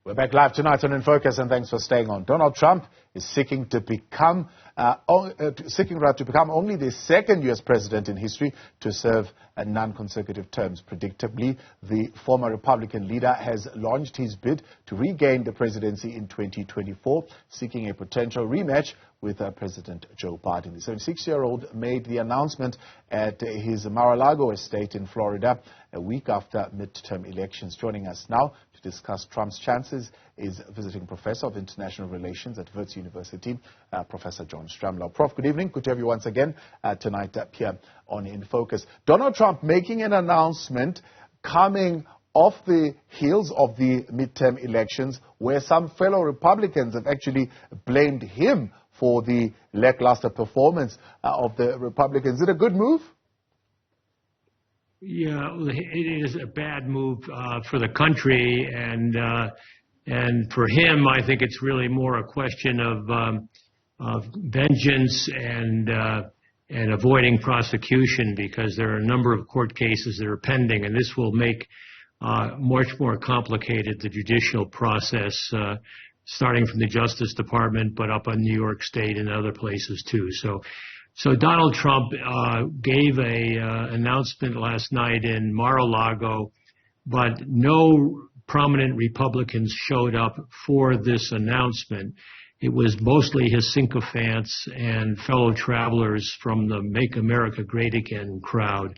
We're back live tonight on In Focus, and thanks for staying on. Donald Trump is seeking to become only the second U.S. president in history to serve non-consecutive terms. Predictably, the former Republican leader has launched his bid to regain the presidency in 2024, seeking a potential rematch with President Joe Biden. The 76-year-old made the announcement at his Mar-a-Lago estate in Florida a week after midterm elections. Joining us now to discuss Trump's chances is visiting professor of international relations at Wits University, Professor John Stremlau. Prof, good evening. Good to have you once again tonight up here on In Focus. Donald Trump making an announcement coming off the heels of the midterm elections, where some fellow Republicans have actually blamed him for the lackluster performance of the Republicans. Is it a good move? Yeah, it is a bad move for the country, and for him, I think it's really more a question of vengeance and avoiding prosecution, because there are a number of court cases that are pending, and this will make much more complicated the judicial process, starting from the Justice Department, but up on New York State and other places too. So Donald Trump gave a announcement last night in Mar-a-Lago, but no prominent Republicans showed up for this announcement. It was mostly his sycophants and fellow travelers from the Make America Great Again crowd.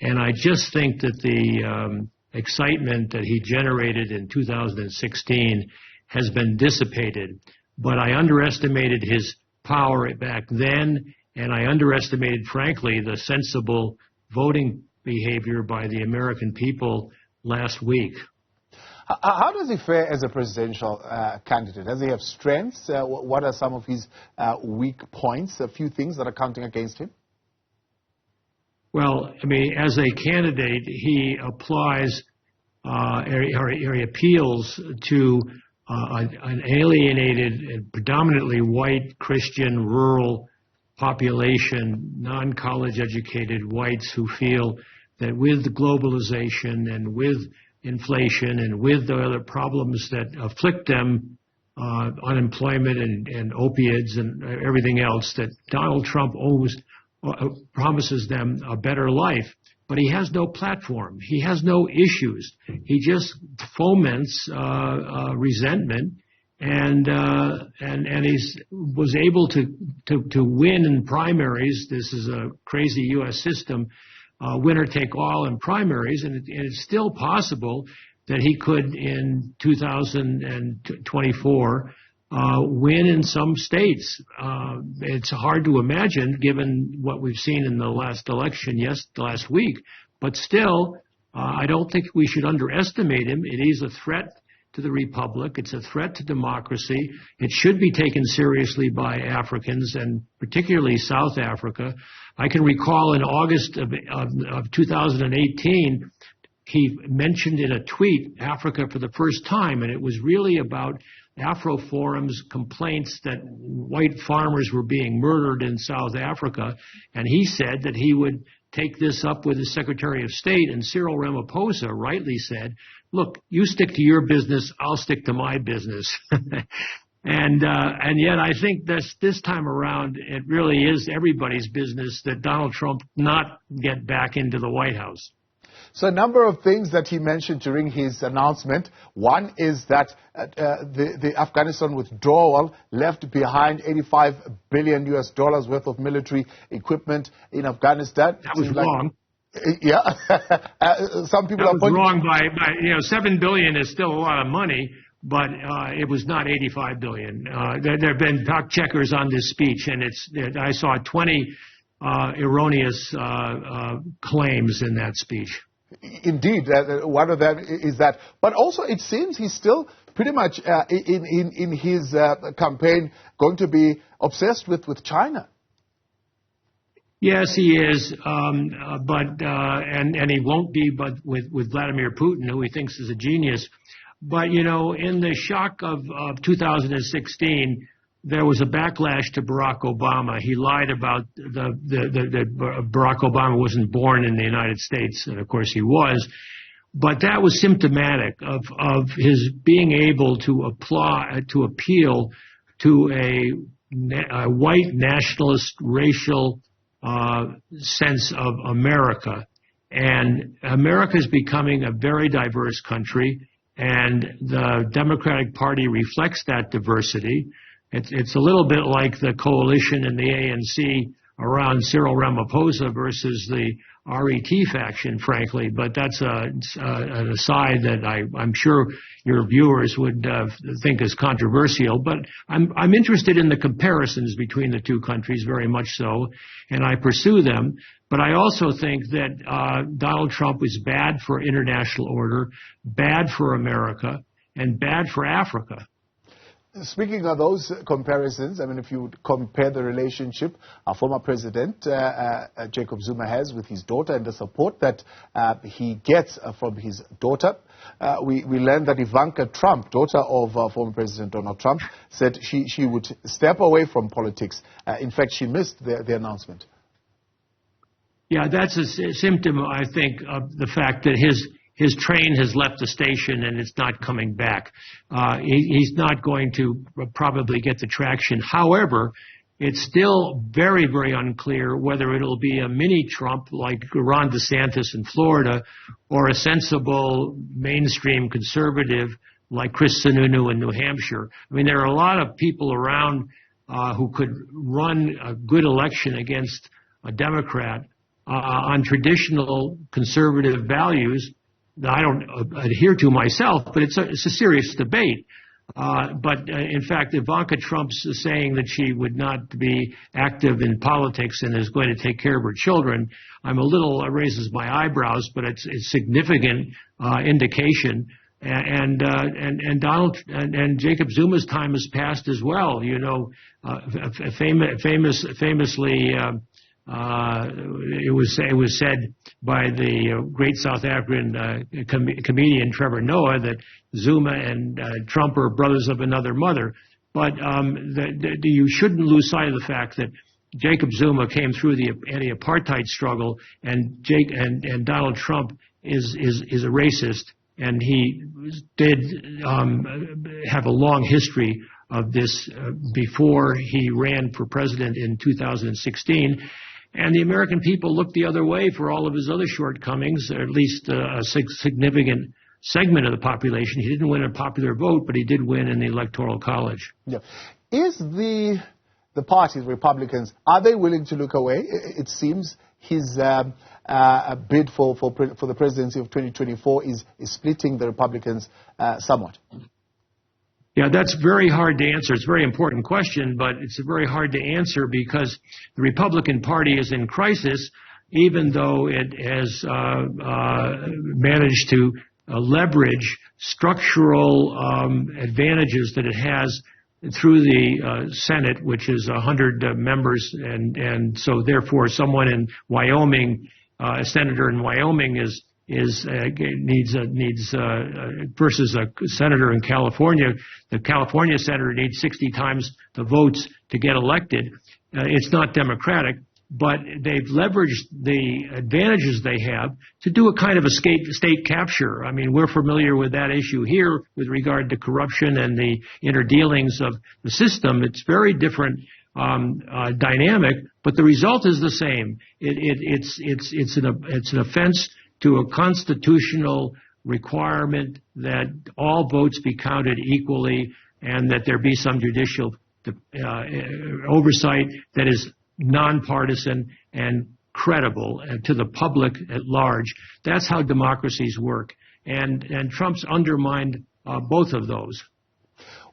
And I just think that the excitement that he generated in 2016 has been dissipated. But I underestimated his power back then, and I underestimated, frankly, the sensible voting behavior by the American people last week. How does he fare as a presidential candidate? Does he have strengths? What are some of his weak points? A few things that are counting against him? Well, I mean, as a candidate, he applies or he appeals to an alienated and predominantly white Christian rural population, non-college educated whites who feel that with globalization and with inflation and with the other problems that afflict them, unemployment and opiates and everything else, that Donald Trump always promises them a better life. But he has no platform. He has no issues. He just foments resentment, and he was able to win in primaries. This is a crazy U.S. system, winner take all in primaries, and it's still possible that he could in 2024 win in some states. It's hard to imagine given what we've seen in the last election, last week. But still, I don't think we should underestimate him. It is a threat to the republic. It's a threat to democracy. It should be taken seriously by Africans, and particularly South Africa. I can recall in August of 2018, he mentioned in a tweet Africa for the first time, and it was really about Afro-Forum's complaints that white farmers were being murdered in South Africa, and he said that he would take this up with the Secretary of State, and Cyril Ramaphosa rightly said, look, you stick to your business, I'll stick to my business. And yet I think this time around, it really is everybody's business that Donald Trump not get back into the White House. So a number of things that he mentioned during his announcement. One is that the Afghanistan withdrawal left behind $85 billion worth of military equipment in Afghanistan. That was wrong. Yeah. Some people that was wrong by $7 billion is still a lot of money, but it was not $85 billion. There have been fact checkers on this speech, and I saw 20 erroneous claims in that speech. Indeed, one of them is that. But also, it seems he's still pretty much in his campaign going to be obsessed with China. Yes, he is, but he won't be, but with Vladimir Putin, who he thinks is a genius. But in the shock of 2016. There was a backlash to Barack Obama. He lied about that Barack Obama wasn't born in the United States, and of course he was. But that was symptomatic of his being able to appeal to a white nationalist racial sense of America. And America is becoming a very diverse country, and the Democratic Party reflects that diversity. It's a little bit like the coalition in the ANC around Cyril Ramaphosa versus the RET faction, frankly, but that's an aside that I'm sure your viewers would think is controversial. But I'm interested in the comparisons between the two countries very much so, and I pursue them. But I also think that Donald Trump is bad for international order, bad for America, and bad for Africa. Speaking of those comparisons, I mean, if you compare the relationship our former president, Jacob Zuma, has with his daughter and the support that he gets from his daughter, we learned that Ivanka Trump, daughter of former President Donald Trump, said she would step away from politics. In fact, she missed the announcement. Yeah, that's a symptom, I think, of the fact that his train has left the station and it's not coming back. He's not going to probably get the traction. However, it's still very, very unclear whether it'll be a mini Trump like Ron DeSantis in Florida or a sensible mainstream conservative like Chris Sununu in New Hampshire. I mean, there are a lot of people around who could run a good election against a Democrat on traditional conservative values that I don't adhere to myself, but it's a serious debate. But in fact, Ivanka Trump's saying that she would not be active in politics and is going to take care of her children, I'm a little raises my eyebrows, but it's significant indication. And Jacob Zuma's time has passed as well. You know, famously. It was said by the great South African comedian Trevor Noah that Zuma and Trump are brothers of another mother. But you shouldn't lose sight of the fact that Jacob Zuma came through the anti-apartheid struggle, and Donald Trump is a racist, and he did have a long history of this before he ran for president in 2016. And the American people looked the other way for all of his other shortcomings, or at least a significant segment of the population. He didn't win a popular vote, but he did win in the Electoral College. Yeah. Is the parties, Republicans, are they willing to look away? It seems his bid for the presidency of 2024 is splitting the Republicans somewhat. Yeah, that's very hard to answer. It's a very important question, but it's very hard to answer because the Republican Party is in crisis, even though it has managed to leverage structural advantages that it has through the Senate, which is 100 members, and so therefore someone in Wyoming, a senator in Wyoming needs versus a senator in California. The California senator needs 60 times the votes to get elected. It's not democratic, but they've leveraged the advantages they have to do a kind of a state capture. I mean, we're familiar with that issue here with regard to corruption and the inner dealings of the system. It's very different dynamic, but the result is the same. It's an offense to a constitutional requirement that all votes be counted equally and that there be some judicial oversight that is nonpartisan and credible to the public at large. That's how democracies work. And Trump's undermined both of those.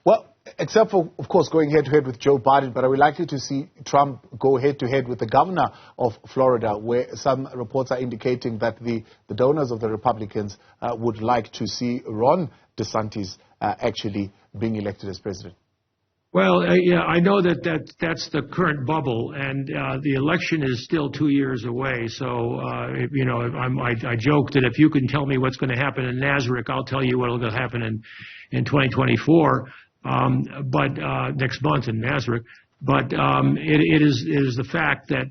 Well, except for, of course, going head-to-head with Joe Biden, but are we likely to see Trump go head-to-head with the governor of Florida, where some reports are indicating that the donors of the Republicans would like to see Ron DeSantis actually being elected as president? Well, yeah, I know that's the current bubble, and the election is still 2 years away. So, you know, I joke that if you can tell me what's going to happen in Nazareth, I'll tell you what will happen in 2024. But next month in Nazareth. But it is the fact that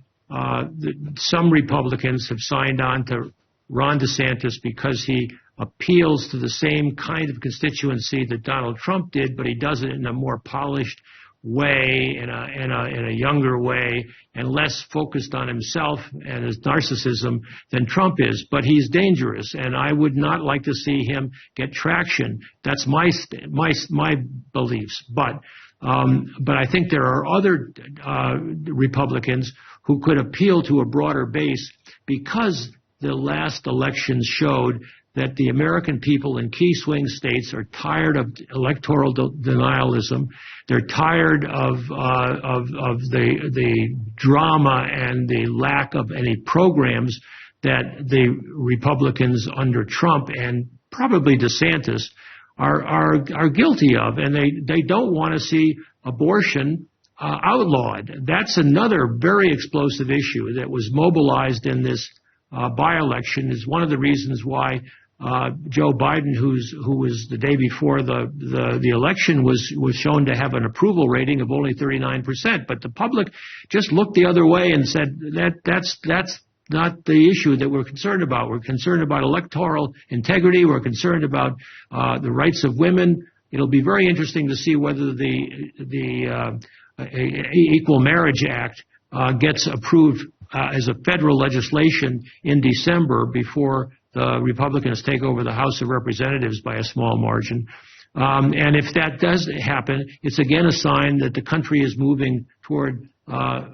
some Republicans have signed on to Ron DeSantis because he appeals to the same kind of constituency that Donald Trump did, but he does it in a more polished way, in a younger way, and less focused on himself and his narcissism than Trump is. But he's dangerous, and I would not like to see him get traction. That's my beliefs. But I think there are other Republicans who could appeal to a broader base, because the last elections showed that the American people in key swing states are tired of electoral denialism. They're tired of the drama and the lack of any programs that the Republicans under Trump and probably DeSantis are guilty of, and they don't want to see abortion outlawed. That's another very explosive issue that was mobilized in this by-election. Is one of the reasons why Joe Biden, who was the day before the election, was shown to have an approval rating of only 39%. But the public just looked the other way and said that's not the issue that we're concerned about. We're concerned about electoral integrity. We're concerned about the rights of women. It'll be very interesting to see whether the Equal Marriage Act gets approved as a federal legislation in December before the Republicans take over the House of Representatives by a small margin. And if that does happen, it's again a sign that the country is moving toward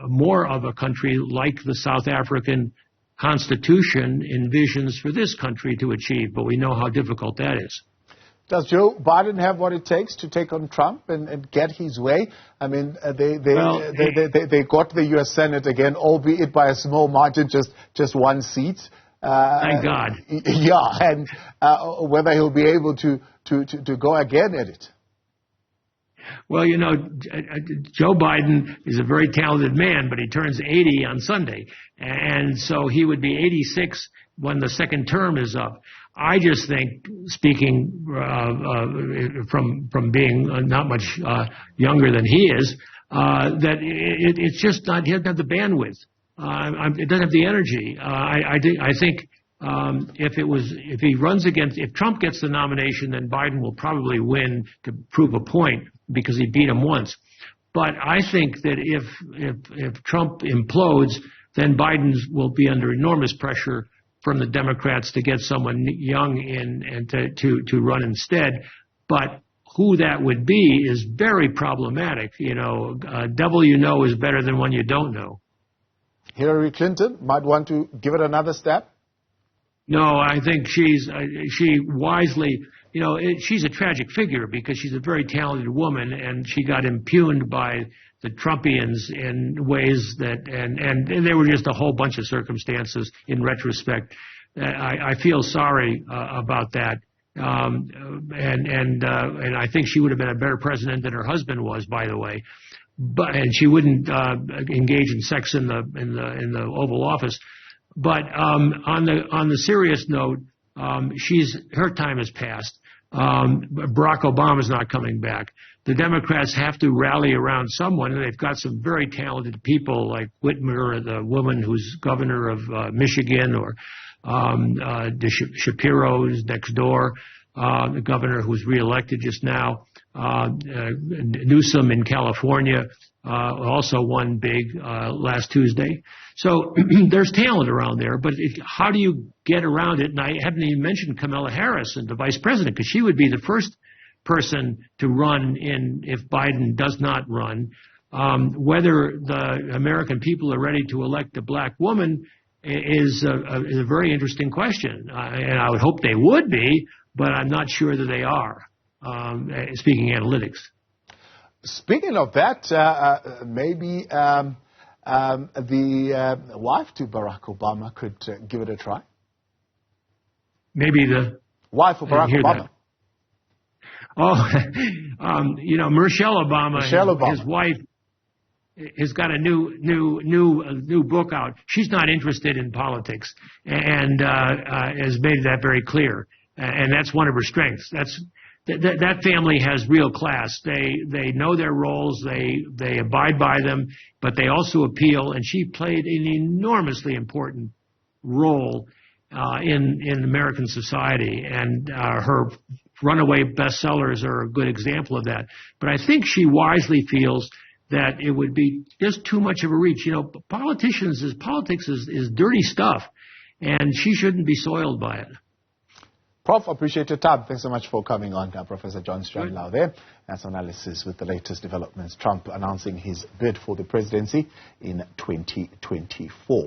more of a country like the South African Constitution envisions for this country to achieve. But we know how difficult that is. Does Joe Biden have what it takes to take on Trump and get his way? I mean, they got the U.S. Senate again, albeit by a small margin, just one seat. Thank God. Yeah, and whether he'll be able to go again at it. Well, you know, Joe Biden is a very talented man, but he turns 80 on Sunday. And so he would be 86 when the second term is up. I just think, speaking from being not much younger than he is, that it's just not, he doesn't have the bandwidth. It doesn't have the energy. I think if Trump gets the nomination, then Biden will probably win to prove a point because he beat him once. But I think that if Trump implodes, then Biden will be under enormous pressure from the Democrats to get someone young in and to run instead. But who that would be is very problematic. You know, devil you know is better than one you don't know. Hillary Clinton might want to give it another step? No, I think she wisely, you know, she's a tragic figure because she's a very talented woman, and she got impugned by the Trumpians in ways that, and there were just a whole bunch of circumstances in retrospect. I feel sorry about that. And I think she would have been a better president than her husband was, by the way. And she wouldn't engage in sex in the Oval Office. But on the serious note, her time has passed. Barack Obama's not coming back. The Democrats have to rally around someone, and they've got some very talented people like Whitmer, the woman who's governor of Michigan, or Shapiro's next door, the governor who's reelected just now, Newsom in California, also won big last Tuesday. So there's talent around there, but how do you get around it? And I haven't even mentioned Kamala Harris and the vice president, because she would be the first person to run if Biden does not run. Whether the American people are ready to elect a black woman is a very interesting question. And I would hope they would be, but I'm not sure that they are, speaking analytics. Speaking of that, maybe the wife to Barack Obama could give it a try. Maybe the wife of Barack Obama. That. Oh, you know, Michelle Obama, his wife, has got a new book out. She's not interested in politics, and has made that very clear. And that's one of her strengths. That family has real class. They know their roles. They abide by them, but they also appeal. And she played an enormously important role in American society, and her runaway bestsellers are a good example of that. But I think she wisely feels that it would be just too much of a reach. You know, politics is dirty stuff, and she shouldn't be soiled by it. Prof, appreciate your time. Thanks so much for coming on. Professor John Stremlau there. That's analysis with the latest developments. Trump announcing his bid for the presidency in 2024.